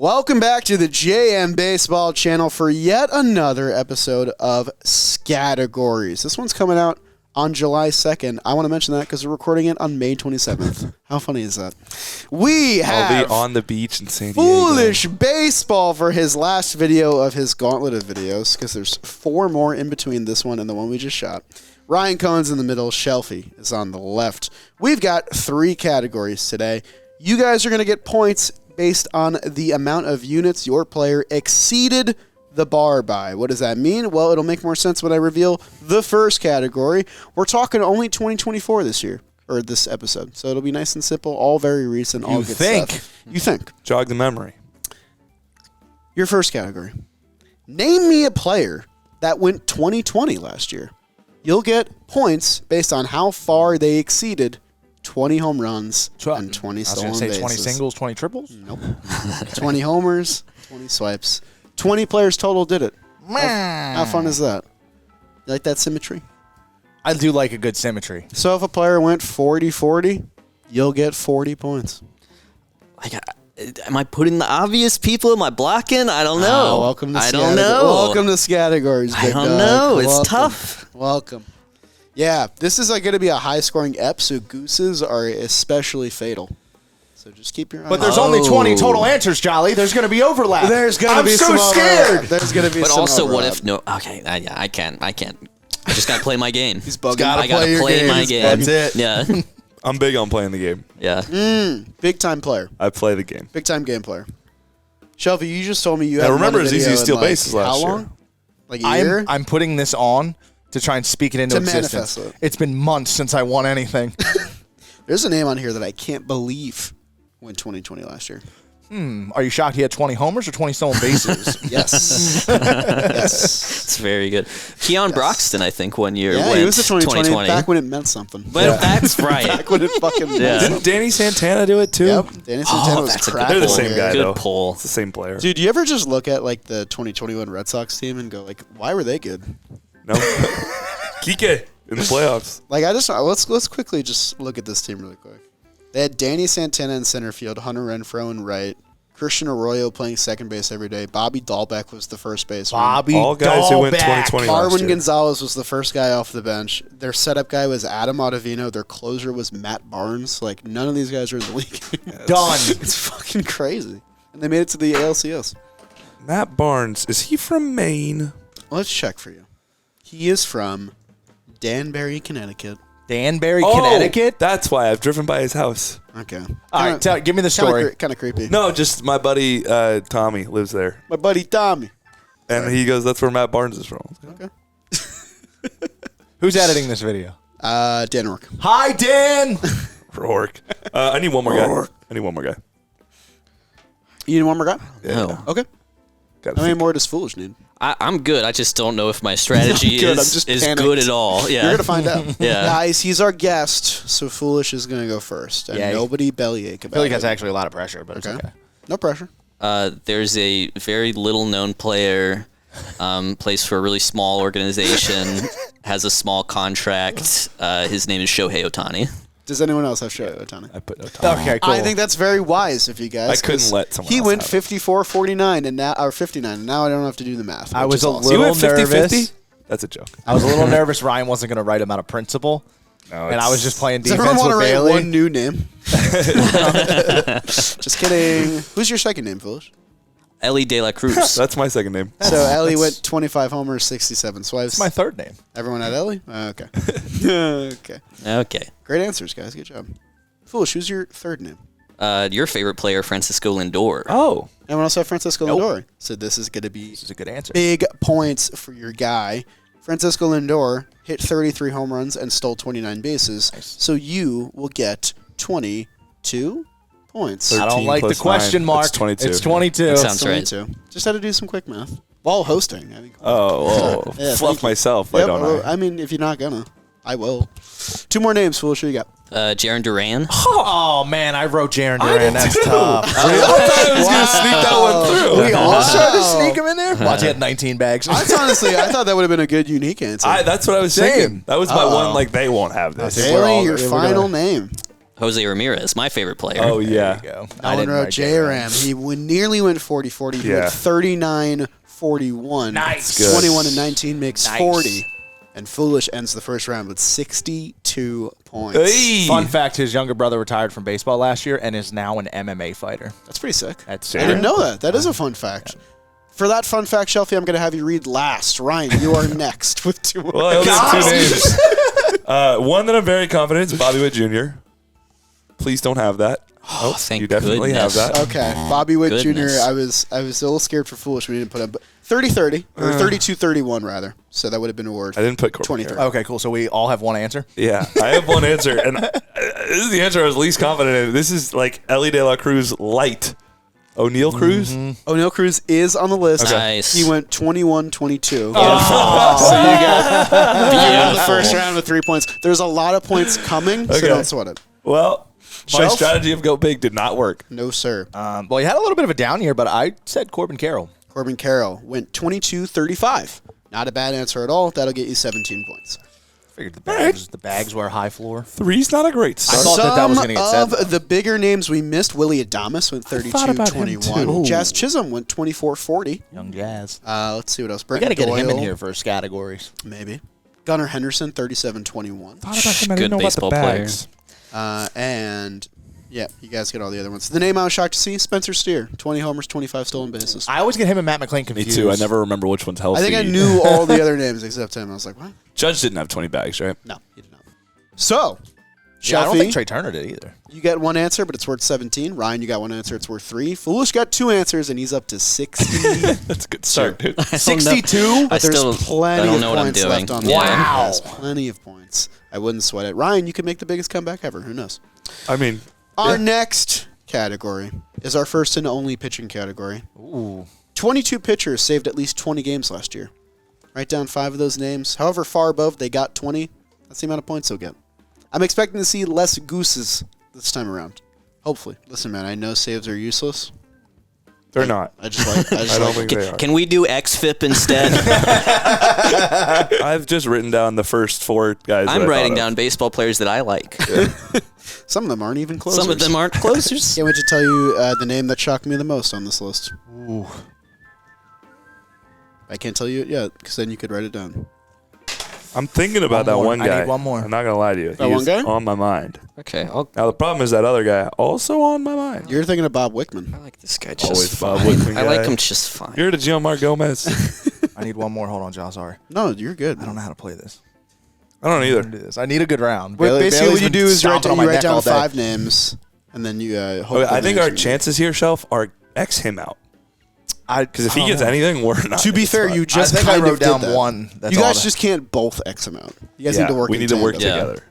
Welcome back to the JM Baseball channel for yet another episode of Scategories. This one's coming out on July 2nd. I want to mention that because we're recording it on May 27th. How funny is that? I'll be on the beach in San Diego. Foolish Baseball for his last video of his gauntlet of videos, because there's 4 more in between this one and the one we just shot. Ryan Cohen's in the middle. Shelfy is on the left. We've got 3 categories today. You guys are going to get points based on the amount of units your player exceeded the bar by. What does that mean? Well, it'll make more sense when I reveal the first category. We're talking only 2024 this year, or this episode. So it'll be nice and simple, all very recent, all good stuff. You think. Jog the memory. Your first category. Name me a player that went 2020 last year. You'll get points based on how far they exceeded 20 home runs and 20 stolen bases. I was going to say 20 singles, 20 triples? Nope. 20 homers, 20 swipes. 20 players total did it. How fun is that? You like that symmetry? I do like a good symmetry. So if a player went 40-40, you'll get 40 points. Am I putting the obvious people? Am I blocking? I don't know. Welcome to I don't know. Welcome to Scategories. I don't know. It's tough. Welcome. Yeah, this is going to be a high-scoring ep, so gooses are especially fatal. So just keep your eyes. But there's only 20 total answers, Jolly. There's going to be overlap. There's going to be some overlap. I'm so scared. There's going to be but some also, overlap. What if no? Okay, I can't. I just got to play my game. He's bugging. I got to play my game. That's it. Yeah. I'm big on playing the game. Yeah. Big-time player. I play the game. Big-time game player. Shelfy, you just told me you had remember it's easy to steal bases last year. How long? Like a year? I'm putting this on to try and speak it into existence. Manifest it. It's been months since I won anything. There's a name on here that I can't believe went 2020 last year. Are you shocked he had 20 homers or 20 stolen bases? Yes. Yes. It's very good. Keon Broxton, I think, one year Yeah, went he was the 2020 back when it meant something. But that's right. Back when it fucking meant Didn't Danny Santana do it too? Yep. Danny Santana was that's a good cracking. They're the same guy, Good though. pull. It's the same player. Dude, do you ever just look at like the 2021 Red Sox team and go like, why were they good? No. Kike in the playoffs. Like let's quickly just look at this team really quick. They had Danny Santana in center field, Hunter Renfroe in right, Christian Arroyo playing second base every day. Bobby Dahlbeck was the first baseman. All guys who went 2020 last Marwin year. Gonzalez was the first guy off the bench. Their setup guy was Adam Ottavino. Their closer was Matt Barnes. Like, none of these guys are in the league. Done. It's fucking crazy. And they made it to the ALCS. Matt Barnes, is he from Maine? Let's check for you. He is from Danbury, Connecticut. Danbury, Connecticut? That's why I've driven by his house. Okay. All right, give me the story. Kind of creepy. No, just my buddy Tommy lives there. My buddy Tommy. And he goes, that's where Matt Barnes is from. Okay. Who's editing this video? Dan Rourke. Hi, Dan. Rourke. I need one more guy. You need one more guy? Yeah. No. Okay. How many more does Foolish need? I'm good. I just don't know if my strategy is good at all. Yeah. You're going to find out. Yeah. Guys, he's our guest, so Foolish is going to go first. And nobody bellyache about it. I feel like that's actually a lot of pressure, but it's okay. No pressure. There's a very little-known player, plays for a really small organization, has a small contract. His name is Shohei Ohtani. Does anyone else have Shohei Ohtani? I put Ohtani. Okay, cool. I think that's very wise of you guys. I couldn't let someone He else went have it. 54-49 and now, or 59, and now I don't have to do the math. I was a awesome. You little went 50-50? nervous. That's a joke. I was a little nervous Ryan wasn't going to write him out of principle. No, And I was just playing Does defense everyone with want to Bailey. write one new name? Just kidding. Who's your second name, Foolish? Ellie De La Cruz. That's my second name. So Ellie went 25 homers, 67 swipes. It's my third name. Everyone had Ellie? Okay. Okay. Okay. Great answers, guys. Good job. Foolish, who's your third name? Your favorite player, Francisco Lindor. Oh. Anyone else have Francisco Lindor? So this is going to be This is a good answer. big points for your guy. Francisco Lindor hit 33 home runs and stole 29 bases. Nice. So you will get 22 points. I don't 13 like the plus question 9. mark. That's 22. It's 22. That sounds right. 22. Just had to do some quick math. While hosting. I mean, Oh, Yeah, fluff thank you. myself. Yep, I don't well, know. I mean, if you're not going to, I will. 2 more names, Foolish. Who you got? Jaron Duran. Oh, man, I wrote Jaron Duran. That's tough. I thought I was going to sneak that one through. We all tried to sneak him in there? Watch, he had 19 bags. That's honestly, I thought that would have been a good, unique answer. That's what I was Same. thinking. That was my one, like, they won't have this. think we're Bailey, all- your we're final gonna- name. Jose Ramirez, my favorite player. Oh, yeah. There you go. No one wrote J-Ram. He nearly went 40-40. He went 39-41. Nice. Good. 21-19 makes 40. And Foolish ends the first round with 62 points. Hey. Fun fact, his younger brother retired from baseball last year and is now an MMA fighter. That's pretty sick. That's I didn't know that. That is a fun fact. For that fun fact, Shelfie, I'm going to have you read last. Ryan, you are next with 2 words. Well, I only have 2 names. One that I'm very confident is Bobby Witt Jr. Please don't have that. Oh, thank you definitely goodness. have that. Okay, Bobby Witt Goodness. Jr. I was a little scared for Foolish when he didn't put up 30-30 or 32-31 rather. So that would have been a word. I didn't put Corbin 23. Carroll. Okay, cool. So we all have one answer? Yeah, I have one answer, and this is the answer I was least confident in. This is like Ellie De La Cruz light. O'Neal Cruz? O'Neal Cruz is on the list. Okay. Nice. He went 21-22. So you got out of the first round with 3 points. There's a lot of points coming, so Okay. don't sweat it. Well, my Shelf? strategy of go big did not work. No, sir. Well, he had a little bit of a down year, but I said Corbin Carroll. Corbin Carroll went 22-35. Not a bad answer at all. That'll get you 17 points. Figured the bags were a high floor. 3's not a great I start. thought that was going to get said. Some of the bigger names we missed, Willie Adames went thought about him 32-21. too. Jazz Chisholm went 24-40. Young Jazz. Let's see what else. We Brent got to get him in Doyle, here for Scategories. Maybe. Gunnar Henderson, 37-21. Thought about him. I Good didn't know about the baseball player. bags. And, yeah, you guys get all the other ones. The name I was shocked to see, Spencer Steer, 20 homers, 25 stolen bases. I always get him and Matt McClain Me confused. too. I never remember which one's healthy. I think I knew all the other names except him. I was like, what? Judge didn't have 20 bags, right? No, he did not. So, Yeah, I don't think Shelfie, Trey Turner did either. you get one answer, but it's worth 17. Ryan, you got one answer, it's worth 3. Foolish got 2 answers, and he's up to 60. That's a good start, dude. 62? But there's I plenty don't of know what I'm points doing. left on the Yeah. board. Wow. Yes, plenty of points. I wouldn't sweat it. Ryan, you could make the biggest comeback ever. Who knows? I mean, Our next category is our first and only pitching category. Ooh. 22 pitchers saved at least 20 games last year. Write down 5 of those names. However far above they got 20, that's the amount of points they'll get. I'm expecting to see less gooses this time around. Hopefully. Listen, man, I know saves are useless. they're not. I just like. I don't think they are. Can we do XFIP instead? I've just written down the first 4 guys. that I I'm thought writing of. down baseball players that I like. Some of them aren't even closers. Some of them aren't closers. Can't wait to tell you the name that shocked me the most on this list. Ooh. I can't tell you it yet, because then you could write it down. I'm thinking about that more. one I guy. need one more. I'm not gonna lie to you. That He's one guy? on my mind. Okay, I'll. Now the problem is that other guy also on my mind. You're thinking of Bob Wickman. I like this guy just Always Bob fine. Wickman I like guy. him just fine. You're the Gianmar Gomez. I need one more. Hold on, Josh. Sorry. No, you're good. I don't know how to play this. I don't I either. do this. I need a good round. Basically, Bailey's what you been do is you write stomping on down, my neck all day. 5 names, and then you hope. Okay, I the think names our you- chances here, Shelf, are X him out. Because if he gets anything, we're not. To be fair, you I just think I kind wrote of did down that. one. That's You all guys that- just can't both X them out. You guys yeah, need to work. we in need to work tandem Yeah. together.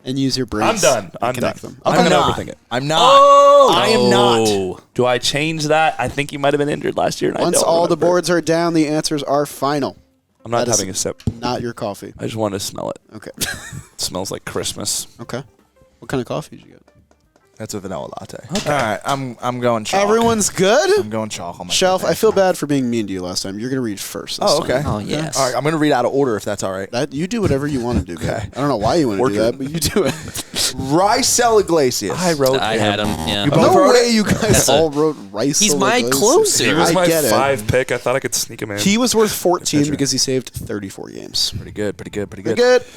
and use your brains. I'm done. and I'm connect done. them. I'm Okay. not. overthink it. I'm not. Oh, I am not. Oh. Do I change that? I think you might have been injured last year. And Once I don't all the remember. boards are down, the answers are final. I'm not that is- having a sip. Not your coffee. I just want to smell it. Okay. It smells like Christmas. Okay. What kind of coffee did you get? That's a vanilla latte. All right, I'm going chalk. Everyone's good? I'm going chalk on my Shelf, birthday. I feel bad for being mean to you last time. You're going to read first this Oh, okay. time. Oh, yes. All right, I'm going to read out of order if that's all right. That, you do whatever you want to do, Okay. okay. I don't know why you want to do Working. that, but you do it. Rysel Iglesias. I wrote I had him. Yeah. You both No wrote way it? you guys That's all wrote Rice. He's my He closer. was I my get it. 5 pick. I thought I could sneak him in. He was worth 14 pitcher. because he saved 34 games. Pretty good, pretty good, pretty Pretty good. good.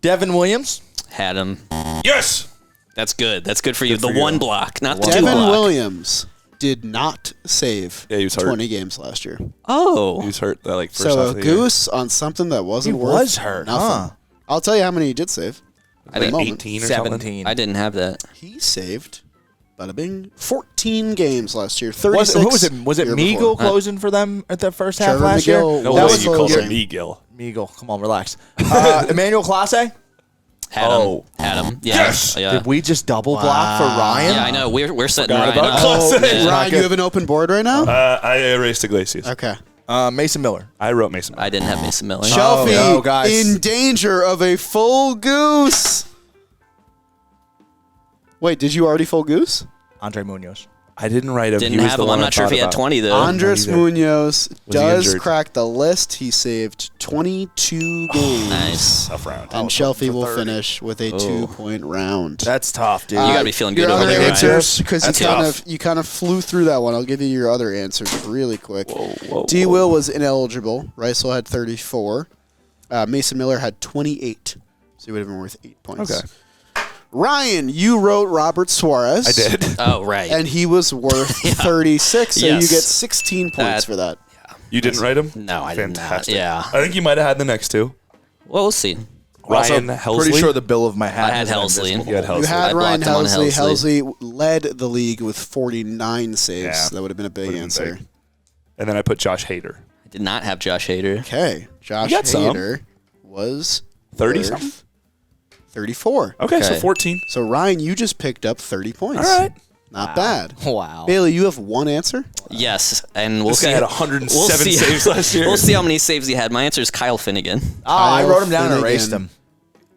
Devin Williams. Had him. yes. That's good. That's good for you. Good The for one you. block, not the two Devin block. Williams did not save Yeah, he was hurt. 20 games last year. He Oh. was hurt. Like first So half a of the year. goose on something that wasn't He worth was hurt, nothing. huh? I'll tell you how many he did save. I think 18 or something. 17. I didn't have that. He saved, bada bing, 14 games last year. 36. Who was it? Was it year Meagle before. closing for them at the first half Trevor last year? McGill No That way was you called closing. him Meagle. Meagle, come on, relax. Emmanuel Clase. Had Oh. him. Had him. Yeah. Yes! Yeah. Did we just double block for Ryan? Yeah, I know. We're setting Forgot Ryan about up. Clase. Yeah. Not Ryan, good. you have an open board right now? I erased Iglesias. Okay. Mason Miller. I wrote Mason. I didn't have Mason Miller. Shelfie no, guys. in danger of a full goose. Wait, did you already full goose? Andre Munoz. I didn't write him. Didn't He was have the him. one I'm I not sure if thought he had about. 20 though. Andres either. Munoz he does injured? crack the list. He saved 22 games. Nice. Tough round. And was Shelfy hoping for will 30. finish with a 2-point round. That's tough, dude. You gotta be feeling your good other over there, answers, because That's you kind of flew through that one. I'll give you your other answers really quick. Whoa, D. Will was ineligible. Ricel had 34. Mason Miller had 28. So he would have been worth 8 points. Okay. Ryan, you wrote Robert Suarez. I did. Oh, right. And he was worth 36, so Yes. you get 16 points for that. You didn't write him? No, I did not. Fantastic. Yeah. I think you might have had the next two. Well, we'll see. Ryan Also, Helsley. pretty sure the bill of my hat. I had has an Helsley. invisible You had hole. You Helsley. had I Ryan blocked him on Helsley. Helsley. Helsley led the league with 49 saves. Yeah. That would have been a big Would've been answer. big. And then I put Josh Hader. I did not have Josh Hader. Okay. Josh You got some. Hader was 30 worth something? 34. Okay, so Okay. 14. So, Ryan, you just picked up 30 points. All right. Not bad. Wow. Bailey, you have one answer? Yes, and we'll This see. guy had 107 we'll see. saves last year. We'll see how many saves he had. My answer is Kyle Finnegan. I Kyle wrote him down and Finnegan. erased him.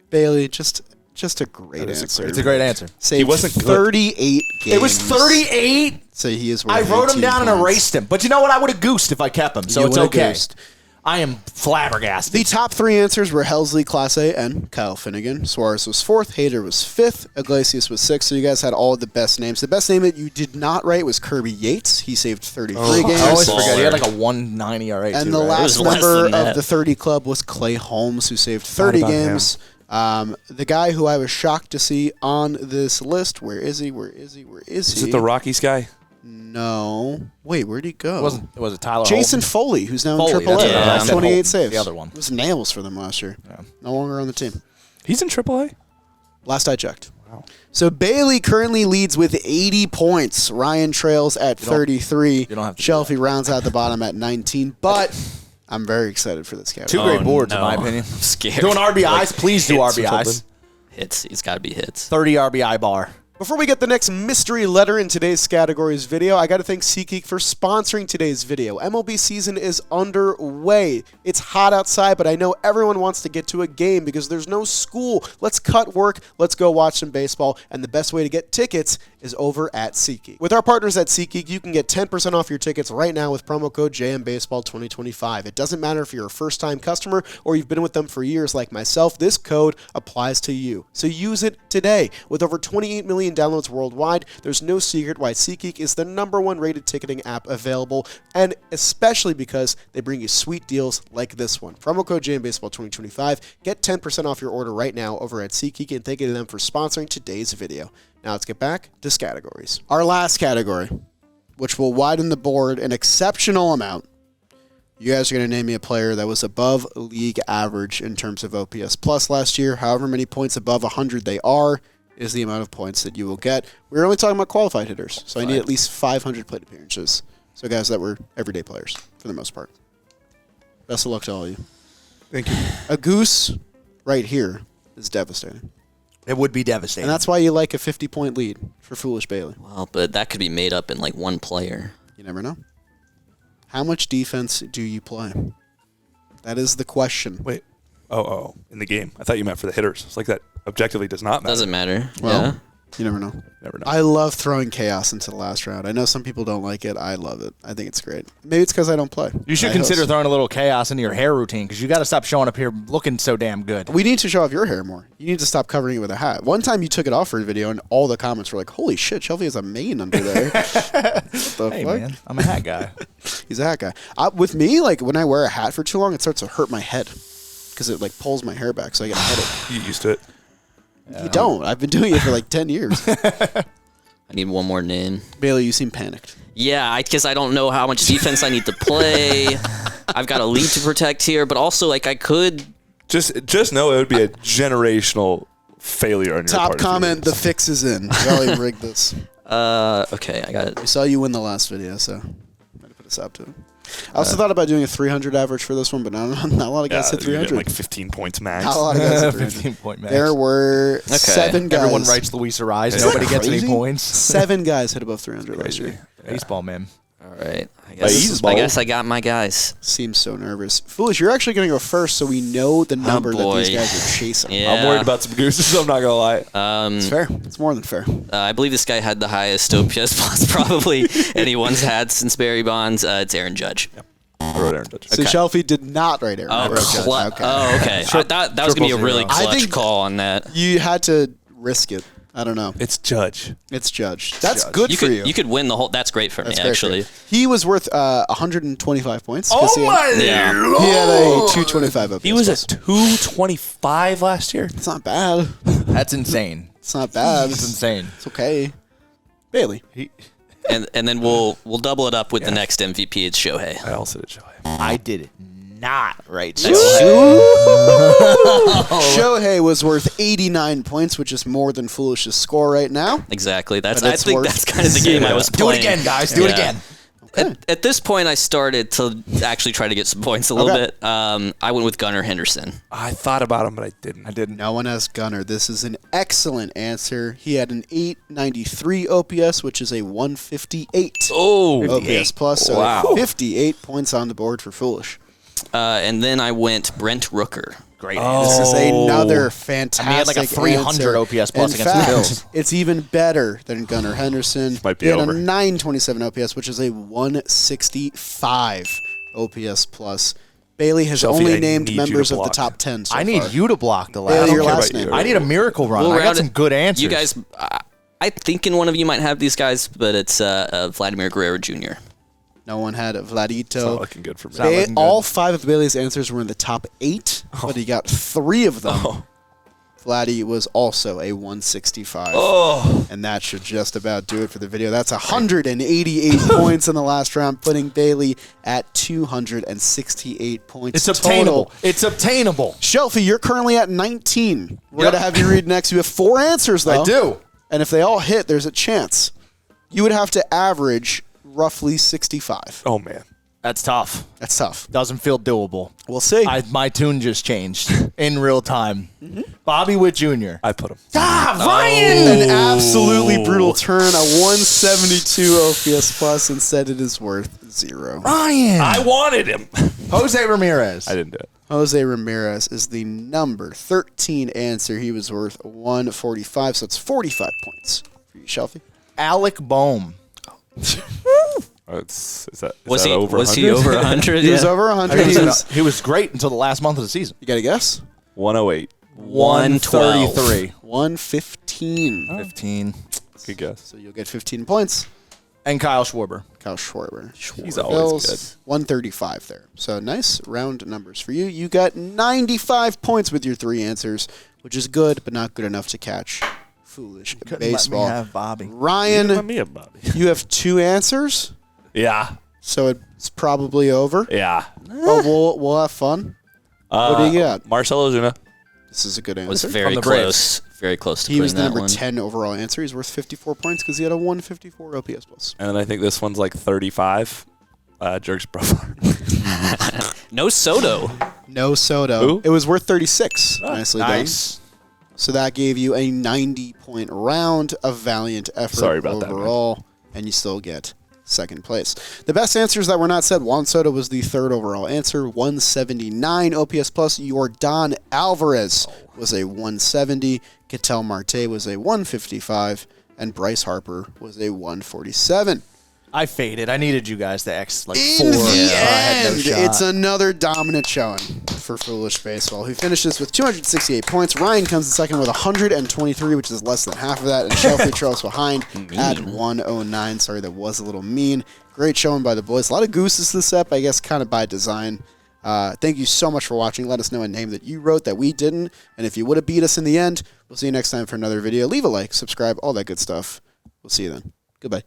Bailey, just a great That is a answer. It's a great answer. Saved He wasn't good. 38 games. It was 38. So he is worth I wrote him 18 down and points. erased him. But you know what? I would have goosed if I kept him, so You it's would've okay. goosed. I am flabbergasted. The top three answers were Helsley, Clase, and Kyle Finnegan. Suarez was fourth. Hader was fifth. Iglesias was sixth. So you guys had all the best names. The best name that you did not write was Kirby Yates. He saved 33 games. I always Baller. forget. He had like a 190 ERA, And too, the right? last was less member than of that. the 30 club was Clay Holmes, who saved 30 about games. The guy who I was shocked to see on this list, where is he? Where is he? Where is he? Is it the Rockies guy? No. Wait, where'd he go? Was it Tyler Jason Holden? Foley, who's now Foley, in AAA. that's right. I Has said 28 Holden, saves. the other one. It was nails for them last year. Yeah. No longer on the team. He's in AAA? Last I checked. Wow. So Bailey currently leads with 80 points. Ryan trails at 33. you don't have to do Shelfy rounds out the bottom at 19. But I'm very excited for this Two category. great boards, in no. my opinion. I'm scared. Doing RBIs, please do hits or RBIs. something. Hits. It's got to be hits. 30 RBI bar. Before we get the next mystery letter in today's Scategories video, I got to thank SeatGeek for sponsoring today's video. MLB season is underway. It's hot outside, but I know everyone wants to get to a game because there's no school. Let's cut work. Let's go watch some baseball. And the best way to get tickets is over at SeatGeek. With our partners at SeatGeek, you can get 10% off your tickets right now with promo code JMBaseball2025. It doesn't matter if you're a first-time customer or you've been with them for years like myself. This code applies to you. So use it today. With over 28 million downloads worldwide, there's no secret why SeatGeek is the #1 rated ticketing app available, and especially because they bring you sweet deals like this one. Promo code JMBaseball2025. Get 10% off your order right now over at SeatGeek, and thank you to them for sponsoring today's video. Now let's get back to Scategories. Our last category, which will widen the board an exceptional amount. You guys are going to name me a player that was above league average in terms of OPS plus last year. However many points above 100 they are is the amount of points that you will get. We're only talking about qualified hitters, so I need at least 500 plate appearances. So guys that were everyday players for the most part. Best of luck to all of you. Thank you. A goose right here is devastating. It would be devastating. And that's why you like a 50-point lead for Foolish Bailey. Well, but that could be made up in like one player. You never know. How much defense do you play? That is the question. Wait. Oh, in the game. I thought you meant for the hitters. It's like that objectively does not matter. Doesn't matter. Well, yeah. you never know. Never know. I love throwing chaos into the last round. I know some people don't like it. I love it. I think it's great. Maybe it's because I don't play. you should I consider host. throwing a little chaos into your hair routine because you got to stop showing up here looking so damn good. We need to show off your hair more. You need to stop covering it with a hat. One time you took it off for a video, and all the comments were like, "Holy shit, Shelfy has a mane under there." What the Hey, fuck? man, I'm a hat guy. He's a hat guy. With me, like when I wear a hat for too long, it starts to hurt my head because it like pulls my hair back, so I get a headache. You used to it. You don't. I've been doing it for like 10 years. I need one more name. Bailey, you seem panicked. Yeah, because I don't know how much defense I need to play. I've got a lead to protect here, but also like I could. Just know it would be a generational failure on your Top part. if you comment: did the fix is in. Golly, rigged this. Okay, I got it. We saw you win the last video, so I'm gonna put a stop to it. I also thought about doing a 300 average for this one, but not a lot of guys hit you're getting 300. like 15 points max. Not a lot of guys hit 300. 15-point max. There were 7 guys. Everyone writes Luis Ariz. Isn't Nobody that gets any crazy? points. 7 guys hit above 300 last year. Baseball, man. right. he's I bold. guess I got my guys. Seems so nervous. Foolish, you're actually going to go first, so we know the number that boy. these guys are chasing. Yeah. I'm worried about some gooses. I'm not gonna lie. It's fair. It's more than fair. I believe this guy had the highest OPS plus probably anyone's had since Barry Bonds. It's Aaron Judge. I wrote Aaron Judge. So Shelfy did not write Aaron. Oh, Judge. Okay. okay. I thought that was going to be a really I clutch think- call on that. You had to risk it. I don't know. It's Judge. It's Judge. That's Judge. good You for could, you. you could win the whole. That's great for That's me, great for actually. you. He was worth 125 points. 'cause he had, Yeah. he had a 225 OPS. He was plus. at 225 last year. It's not bad. That's insane. It's not bad. That's insane. It's okay. Bailey. And then we'll double it up with the next MVP. It's Shohei. I also did Shohei. I did it not right. Shohei was worth 89 points, which is more than Foolish's score right now. Exactly. That's. But I it's think worth that's kind of the game I was Do playing. it again, guys. Do it Yeah. again. At this point, I started to actually try to get some points a little Okay. bit. I went with Gunnar Henderson. I thought about him, but I didn't. I didn't. No one has Gunner. This is an excellent answer. He had an 893 OPS, which is a 158 Oh, OPS plus. So Wow. 58 points on the board for Foolish. And then I went Brent Rooker. Great. This is another fantastic he had like a 300 answer. OPS plus In against the fact, Bills. It's even better than Gunnar Henderson. Might be he had over. a 927 OPS, which is a 165 OPS plus. Bailey has Shelfie, only I named need you to members of the block. top 10 so I need far. you to block the Bailey, last. your care last about you. name. I need a miracle run. We'll I got round some it- good answers. You guys, I think in one of you might have these guys, but it's Vladimir Guerrero Jr. No one had Not Vladito. looking good for me. Not looking good. All 5 of Bailey's answers were in the top 8, but he got 3 of them. Oh. Vladdy was also a 165. Oh, And that should just about do it for the video. That's 188 points in the last round, putting Bailey at 268 points It's obtainable. total. It's obtainable. Shelfy, you're currently at 19. We're Yep. going to have you read next. You have 4 answers, though. I do. And if they all hit, there's a chance. You would have to average roughly 65. oh man. That's tough. That's tough. Doesn't feel doable. We'll see. My tune just changed in real time. Bobby Witt Jr. I put him. An absolutely brutal turn, a 172 OPS plus. Instead, it is worth 0. Ryan. I wanted him. Jose Ramirez. I didn't do it. Jose Ramirez is the number 13 answer. He was worth 145, so it's 45 points for you, Shelfy. Alec Boehm. Is that Was he over was 100? he over 100? He was over 100. He was great until the last month of the season. You got to guess? 108. 112. 115. 15. Good guess. So you'll get 15 points. And Kyle Schwarber. Kyle Schwarber. He's always good. 135 there. So nice round numbers for you. You got 95 points with your 3 answers, which is good, but not good enough to catch Foolish baseball. Let me have Bobby. Ryan, Let me up, Bobby. you have 2 answers, Yeah. so it's probably over. Yeah. But we'll have fun. What do you got? Marcelo Ozuna. This is a good Was answer. very the Braves. close. Very close to He was putting the that number one. 10 overall answer. He's worth 54 points because he had a 154 OPS plus. And then I think this one's like 35. Jerks Profile. No Soto. No Soto. Who? It was worth 36. Nicely done. Nice. So that gave you a 90-point round, a valiant effort Sorry about that, man. overall, and you still get second place. The best answers that were not said, Juan Soto was the 3rd overall answer, 179 OPS plus. Yordan Alvarez was a 170, Ketel Marte was a 155, and Bryce Harper was a 147. I faded. I needed you guys to X like In 4. the so I had no end, shot. it's another dominant showing for Foolish Baseball, who finishes with 268 points. Ryan comes in second with 123, which is less than half of that, and Shelfy trails behind at 109. Sorry, that was a little mean. Great showing by the boys. A lot of gooses this up, I guess, kind of by design. Thank you so much for watching. Let us know a name that you wrote that we didn't, and if you would have beat us in the end, we'll see you next time for another video. Leave a like, subscribe, all that good stuff. We'll see you then. Goodbye.